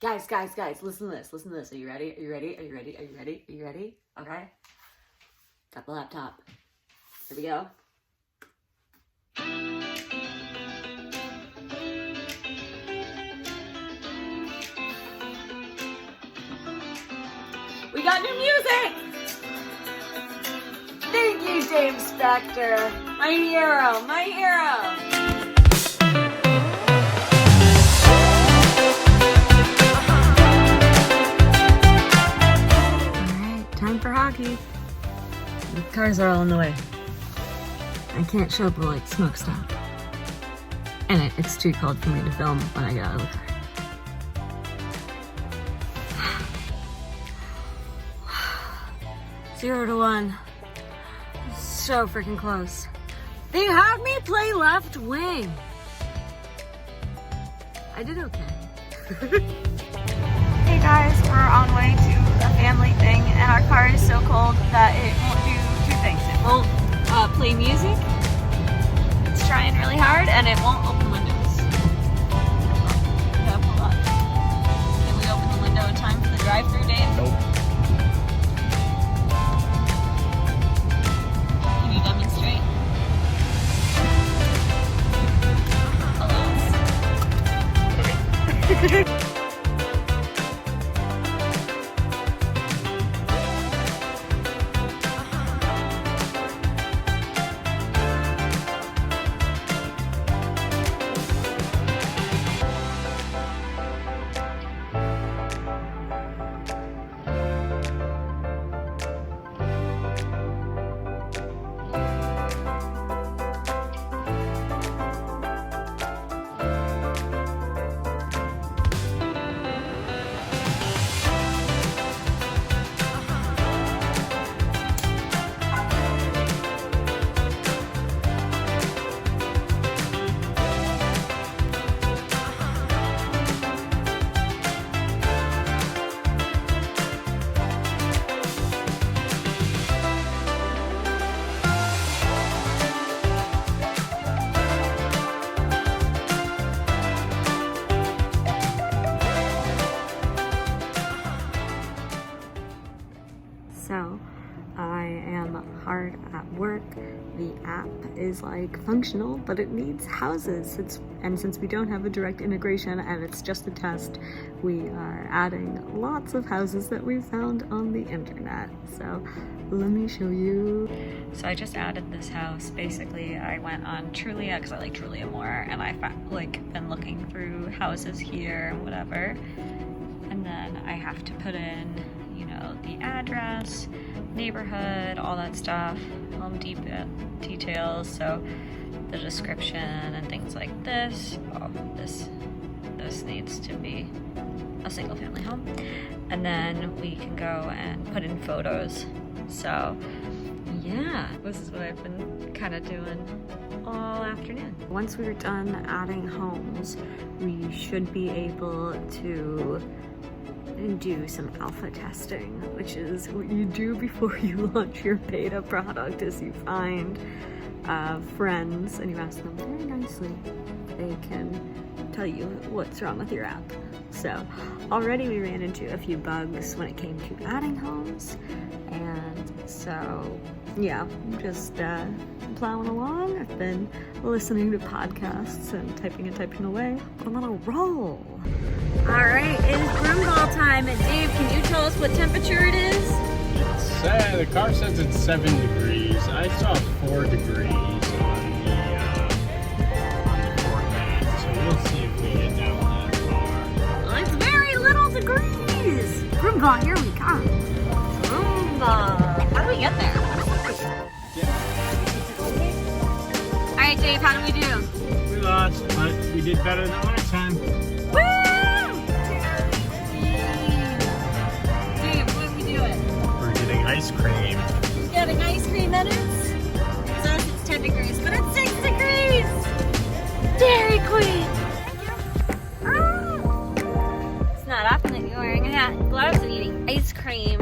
Guys, listen to this. Are you ready? Okay. Got the laptop. Here we go. We got new music! Thank you, Dave Spector. My hero. Time for hockey. The cars are all in the way. I can't show the smokestack. And it's too cold for me to film when I get out of the car. 0-1. So freaking close. They had me play left wing. I did okay. Hey guys, we're on way to a family thing and our car is so cold that it won't do two things. It won't play music, it's trying really hard, and it won't open windows. Gotta pull up. Can we open the window in time for the drive-thru, Dave? Nope. Can you demonstrate? Hello? Okay. So, I am hard at work. The app is functional, but it needs houses. And since we don't have a direct integration and it's just a test, we are adding lots of houses that we found on the internet. So, let me show you. So I just added this house. Basically, I went on Trulia because I like Trulia more, and I been looking through houses here and whatever. And then I have to put in, the address, neighborhood, all that stuff, home details, so the description and things like this. Oh, this needs to be a single family home. And then we can go and put in photos. So yeah, this is what I've been kind of doing all afternoon. Once we're done adding homes, we should be able to do some alpha testing, which is what you do before you launch your beta product. Is you find friends and you ask them very nicely. They can tell you what's wrong with your app. So already we ran into a few bugs when it came to adding homes, and so yeah, just plowing along. I've been listening to podcasts and typing away. I'm on a roll. All right, it is broom ball time. And Dave, can you tell us what temperature it is? The car says it's 7 degrees. I saw 4 degrees on the forecast, so we'll see if we get down that far. Well, it's very little degrees. Broom ball, here we come. Broom ball. How do we get there? All right, Dave, how do we do? We lost, but we did better than last time. Woo! Dave, what are we doing? We're getting ice cream. Getting ice cream, and it's 10 degrees, but it's 6 degrees! Dairy Queen! It's not often that you're wearing a hat and gloves and eating ice cream.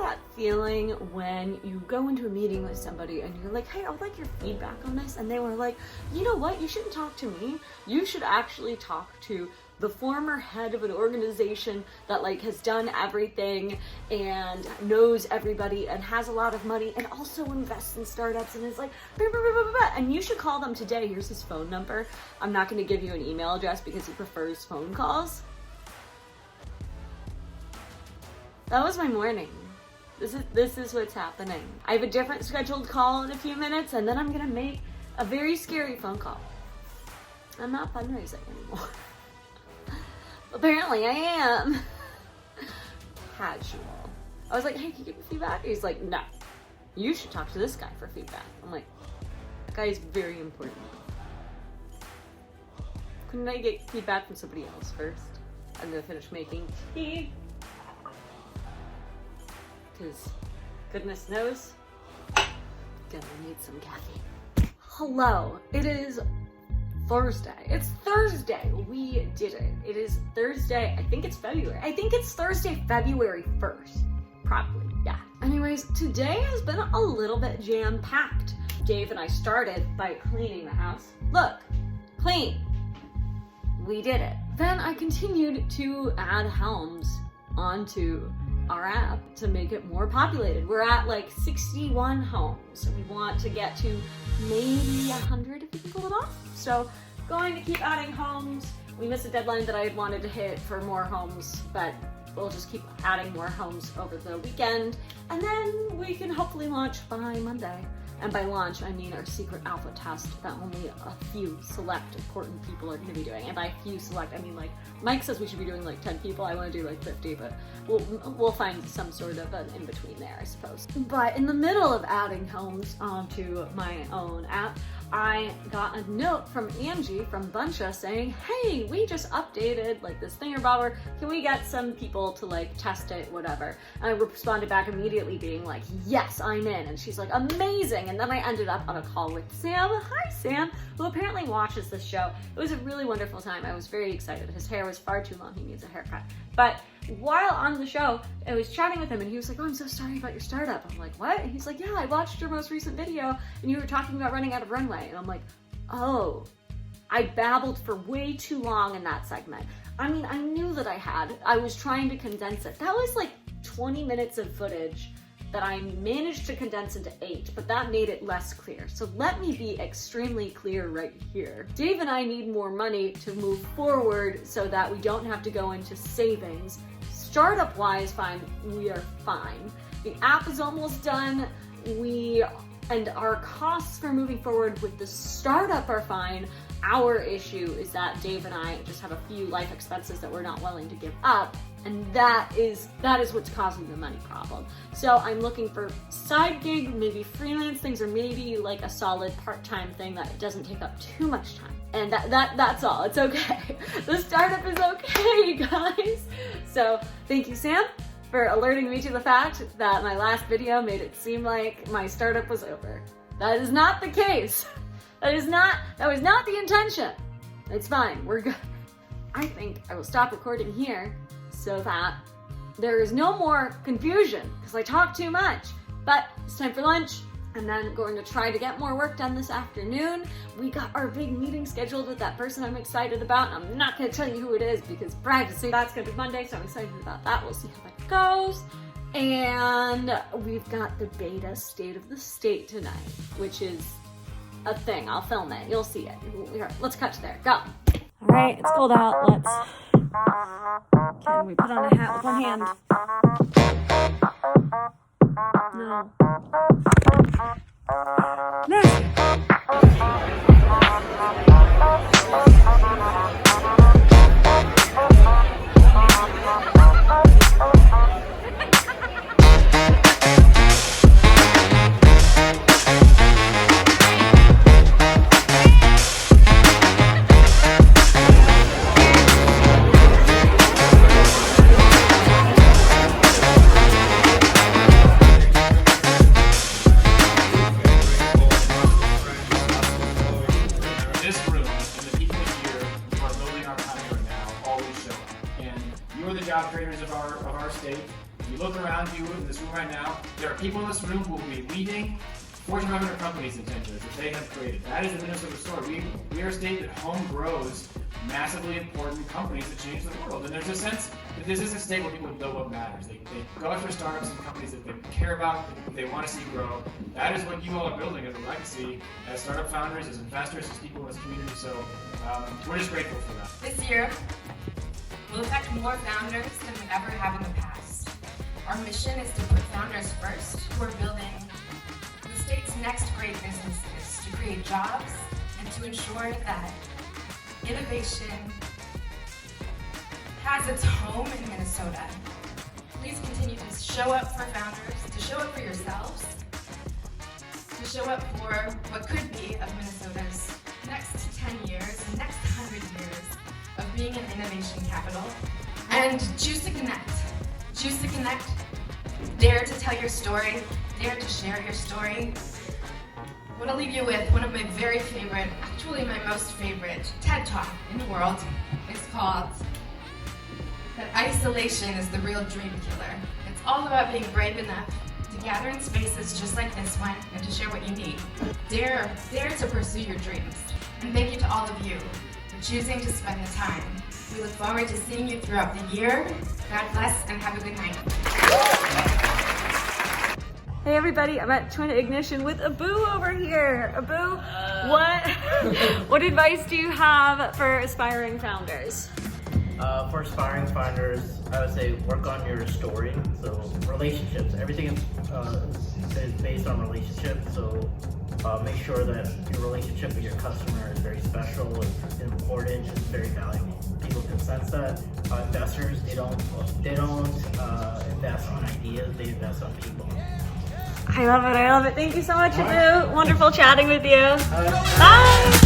that feeling when you go into a meeting with somebody and you're like, hey, I would like your feedback on this, and they were like, you know what, you shouldn't talk to me, you should actually talk to the former head of an organization that like has done everything and knows everybody and has a lot of money and also invests in startups and is like, blah, blah, blah, blah, blah. And you should call them today. Here's his phone number. I'm not going to give you an email address because he prefers phone calls. That was my morning. This is what's happening. I have a different scheduled call in a few minutes, and then I'm gonna make a very scary phone call. I'm not fundraising anymore. Apparently I am. Casual. I was like, hey, can you give me feedback? He's like, no. You should talk to this guy for feedback. I'm like, that guy is very important. Couldn't I get feedback from somebody else first? I'm gonna finish making tea. Because goodness knows, gonna need some caffeine. Hello, it is Thursday. It's Thursday. We did it. It is Thursday. I think it's February. I think it's Thursday, February 1st. Probably, yeah. Anyways, today has been a little bit jam-packed. Dave and I started by cleaning the house. Look, clean. We did it. Then I continued to add homes onto our app to make it more populated. We're at like 61 homes. We want to get to maybe 100 if we can pull it off. So going to keep adding homes. We missed a deadline that I had wanted to hit for more homes, but we'll just keep adding more homes over the weekend. And then we can hopefully launch by Monday. And by launch, I mean our secret alpha test that only a few select important people are going to be doing. And by few select, I mean like Mike says we should be doing like 10 people. I want to do like 50, but we'll find some sort of an in between there, I suppose. But in the middle of adding homes onto my own app, I got a note from Angie from Buncha saying, hey, we just updated like this thingamabobber. Can we get some people to like test it, whatever? And I responded back immediately being like, yes, I'm in. And she's like, amazing. And then I ended up on a call with Sam. Hi, Sam, who apparently watches this show. It was a really wonderful time. I was very excited. His hair was far too long. He needs a haircut. But while on the show, I was chatting with him and he was like, oh, I'm so sorry about your startup. I'm like, what? And he's like, yeah, I watched your most recent video and you were talking about running out of runway. And I'm like, oh, I babbled for way too long in that segment. I mean, I knew that I was trying to condense it. That was like 20 minutes of footage that I managed to condense into 8, but that made it less clear. So let me be extremely clear right here. Dave and I need more money to move forward so that we don't have to go into savings. Startup-wise, we are fine. The app is almost done. And our costs for moving forward with the startup are fine. Our issue is that Dave and I just have a few life expenses that we're not willing to give up. And that is what's causing the money problem. So I'm looking for side gig, maybe freelance things, or maybe like a solid part-time thing that doesn't take up too much time. And that's all. It's okay. The startup is okay, guys. So thank you, Sam, for alerting me to the fact that my last video made it seem like my startup was over. That is not the case. That was not the intention. It's fine. We're good. I think I will stop recording here so that there is no more confusion because I talk too much. But it's time for lunch. And then going to try to get more work done this afternoon. We got our big meeting scheduled with that person I'm excited about. I'm not going to tell you who it is because privacy. That's going to be Monday, so I'm excited about that. We'll see how that goes. And we've got the beta state of the state tonight, which is a thing. I'll film it. You'll see it. Here, let's cut to there. Go. All right, it's cold out. Can we put on a hat with one hand? No. Job creators of our state. If you look around you in this room right now, there are people in this room who will be leading Fortune 500 companies in 10 years that they have created. That is the Minnesota story. We are a state that home grows massively important companies that change the world. And there's a sense that this is a state where people know what matters. They go after startups and companies that they care about, that they want to see grow. That is what you all are building as a legacy, as startup founders, as investors, as people in this community. So we're just grateful for that. This year will affect more founders than we ever have in the past. Our mission is to put founders first who are building the state's next great businesses, to create jobs and to ensure that innovation has its home in Minnesota. Please continue to show up for founders, to show up for yourselves, to show up for what could be of Minnesota's next 10 years, the next 100 years of being an innovation capital. And choose to connect. Choose to connect. Dare to tell your story. Dare to share your story. I want to leave you with one of my very favorite, actually my most favorite TED Talk in the world. It's called That Isolation is the Real Dream Killer. It's all about being brave enough to gather in spaces just like this one and to share what you need. Dare to pursue your dreams. And thank you to all of you for choosing to spend the time. We look forward to seeing you throughout the year. God bless and have a good night. Hey everybody, I'm at Twin Ignition with Abu over here. Abu, what advice do you have for aspiring founders? For aspiring founders, I would say work on your story. So relationships, everything is based on relationships. So make sure that your relationship with your customer is very special, it's important, it's very valuable. People can sense that. Investors, they don't invest on ideas, they invest on people. I love it. Thank you so much, Abu. Wonderful chatting with you. Bye.